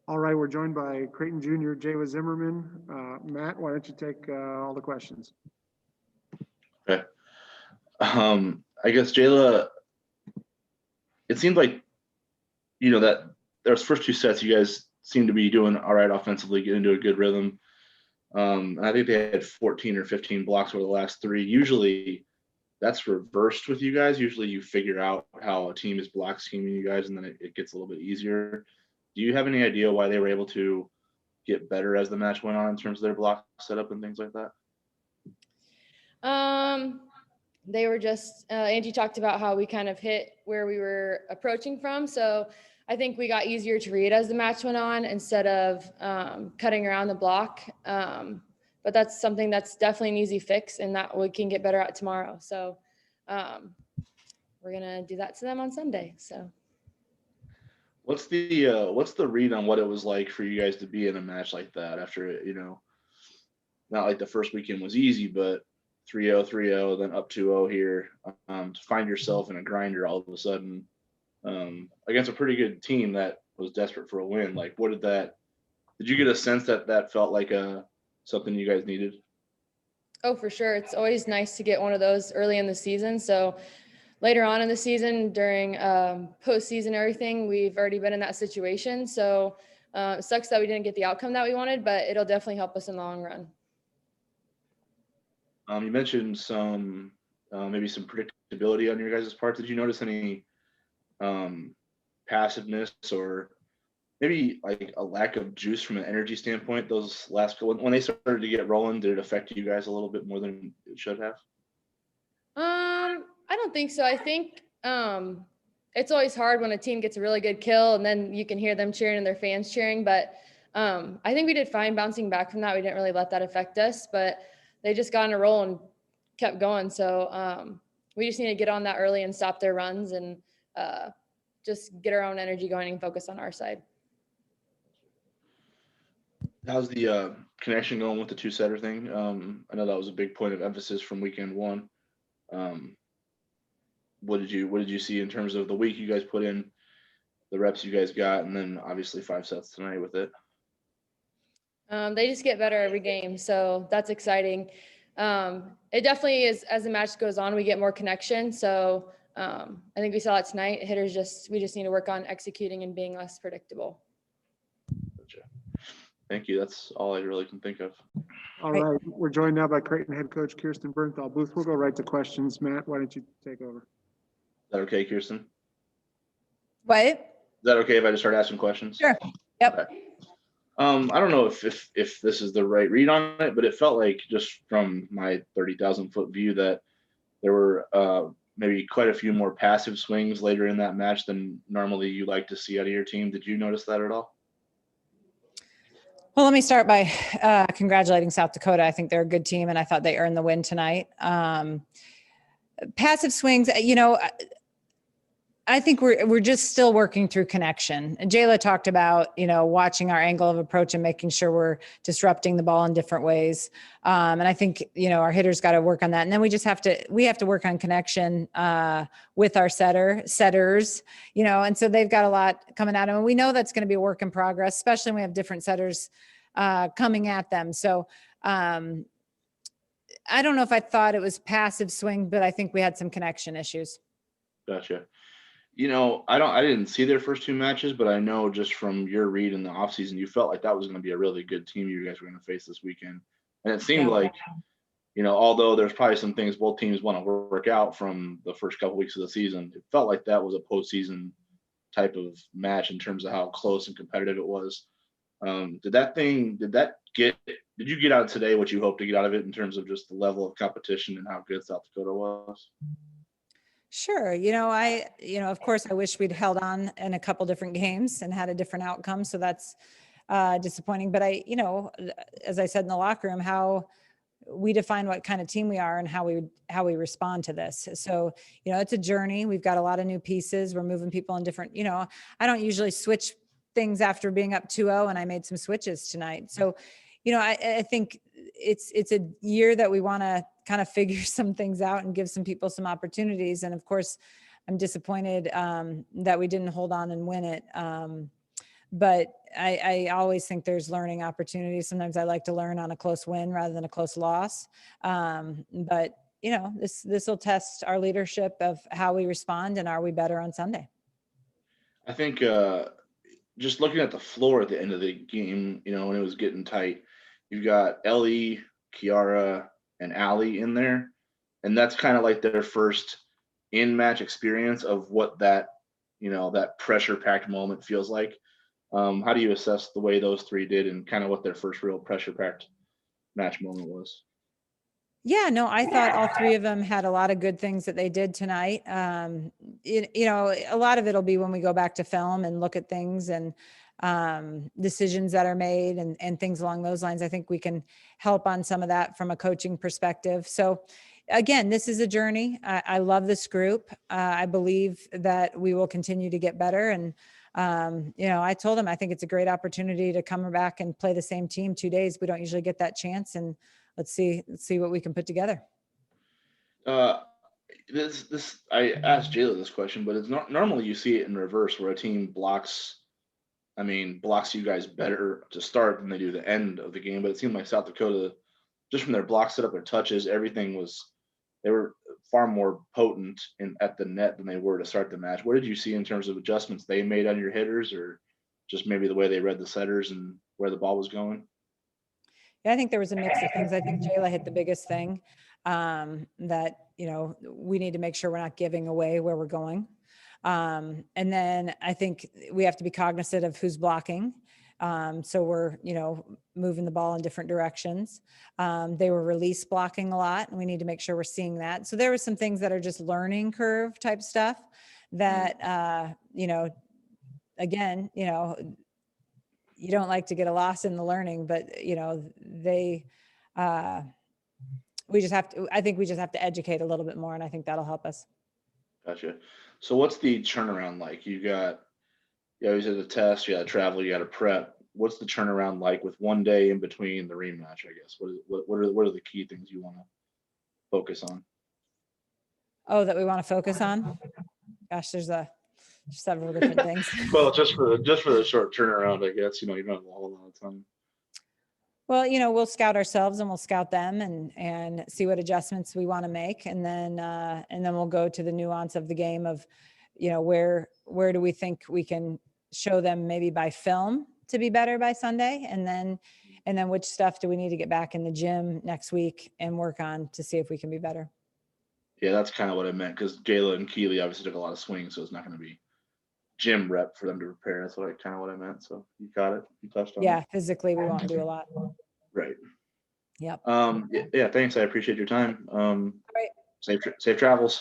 All right, we're joined by Creighton Junior Jaela Zimmerman. Matt, why don't you take all the questions? Okay. I guess Jaela, it seemed like, that those first two sets, you guys seemed to be doing all right offensively, getting into a good rhythm. And I think they had 14 or 15 blocks over the last three. Usually that's reversed with you guys. Usually you figure out how a team is block scheming you guys, and then it gets a little bit easier. Do you have any idea why they were able to get better as the match went on in terms of their block setup and things like that? They were just, Angie talked about how we kind of hit where we were approaching from. So I think we got easier to read as the match went on instead of cutting around the block. But that's something that's definitely an easy fix and that we can get better at tomorrow. So we're going to do that to them on Sunday. So what's the read on what it was like for you guys to be in a match like that after, not like the first weekend was easy, but 3-0, 3-0, then up 2-0 here, to find yourself in a grinder all of a sudden against a pretty good team that was desperate for a win. Like, did you get a sense that felt like something you guys needed? Oh, for sure. It's always nice to get one of those early in the season. So later on in the season, during postseason, everything, we've already been in that situation. So it sucks that we didn't get the outcome that we wanted, but it'll definitely help us in the long run. You mentioned maybe some predictability on your guys' part. Did you notice any passiveness or maybe like a lack of juice from an energy standpoint? Those last when they started to get rolling, did it affect you guys a little bit more than it should have? I don't think so. I think it's always hard when a team gets a really good kill and then you can hear them cheering and their fans cheering. But I think we did fine bouncing back from that. We didn't really let that affect us, but they just got on a roll and kept going. So we just need to get on that early and stop their runs and just get our own energy going and focus on our side. How's the connection going with the two-setter thing? I know that was a big point of emphasis from weekend one. What did you see in terms of the week you guys put in, the reps you guys got, and then obviously 5 sets tonight with it? They just get better every game, so that's exciting. It definitely is, as the match goes on, we get more connection. So I think we saw it tonight. We just need to work on executing and being less predictable. Gotcha. Thank you. That's all I really can think of. All right, we're joined now by Creighton head coach Kirsten Bernthal. Booth, we'll go right to questions. Matt, why don't you take over? Is that okay, Kirsten? What? Is that okay if I just start asking questions? Sure. Yep. Okay. I don't know if this is the right read on it, but it felt like just from my 30,000-foot view that there were maybe quite a few more passive swings later in that match than normally you like to see out of your team. Did you notice that at all? Well, let me start by congratulating South Dakota. I think they're a good team, and I thought they earned the win tonight. Passive swings, I think we're just still working through connection. And Jaela talked about, watching our angle of approach and making sure we're disrupting the ball in different ways. And I think, our hitters got to work on that. And then we have to work on connection with our setters, and so they've got a lot coming at them. And we know that's going to be a work in progress, especially when we have different setters coming at them. So I don't know if I thought it was passive swing, but I think we had some connection issues. Gotcha. I didn't see their first two matches, but I know just from your read in the offseason, you felt like that was going to be a really good team you guys were going to face this weekend. And it seemed like, although there's probably some things both teams want to work out from the first couple weeks of the season, it felt like that was a postseason type of match in terms of how close and competitive it was. Did you get out today what you hoped to get out of it in terms of just the level of competition and how good South Dakota was? Sure. Of course, I wish we'd held on in a couple different games and had a different outcome. So that's disappointing. But as I said in the locker room, how we define what kind of team we are and how we respond to this. So, it's a journey. We've got a lot of new pieces. We're moving people in different, I don't usually switch things after being up 2-0, and I made some switches tonight. So, I think it's a year that we want to kind of figure some things out and give some people some opportunities. And of course, I'm disappointed that we didn't hold on and win it. but I always think there's learning opportunities. Sometimes I like to learn on a close win rather than a close loss. But this will test our leadership of how we respond and are we better on Sunday. I think just looking at the floor at the end of the game, when it was getting tight, you've got Ellie, Kiara, and Allie in there, and that's kind of like their first in-match experience of what that pressure-packed moment feels like. How do you assess the way those three did and kind of what their first real pressure-packed match moment was? Yeah, no, I thought all three of them had a lot of good things that they did tonight. A lot of it'll be when we go back to film and look at things and decisions that are made and things along those lines. I think we can help on some of that from a coaching perspective. So again, this is a journey. I love this group. I believe that we will continue to get better. And, I told him, I think it's a great opportunity to come back and play the same team 2 days. We don't usually get that chance. And let's see what we can put together. I asked Jaela this question, but it's not normally you see it in reverse where a team blocks you guys better to start than they do the end of the game. But it seemed like South Dakota, just from their block setup, their touches, they were far more potent at the net than they were to start the match. What did you see in terms of adjustments they made on your hitters, or just maybe the way they read the setters and where the ball was going? Yeah, I think there was a mix of things. I think Jaela hit the biggest thing, that, we need to make sure we're not giving away where we're going. And then I think we have to be cognizant of who's blocking. So we're, moving the ball in different directions. They were release blocking a lot, and we need to make sure we're seeing that. So there were some things that are just learning curve type stuff that, again, you don't like to get a loss in the learning, but I think we just have to educate a little bit more, and I think that'll help us. Gotcha. So what's the turnaround like? You always had a test, you got to travel, you got to prep. What's the turnaround like with 1 day in between the rematch, I guess? What are the key things you want to focus on? Oh, that we want to focus on? Gosh, there's several different things. Well, just for the short turnaround, I guess, you don't have a whole lot of time. Well, we'll scout ourselves and we'll scout them and see what adjustments we want to make. And then we'll go to the nuance of the game of, where do we think we can show them maybe by film to be better by Sunday. And then which stuff do we need to get back in the gym next week and work on to see if we can be better. Yeah, that's kind of what I meant, because Jaela and Keely obviously took a lot of swings, so it's not going to be gym rep for them to prepare. That's what I meant. So you got it. You touched on it. Yeah, physically we won't do a lot. Right. Yep. Yeah, thanks. I appreciate your time. Right. Safe travels.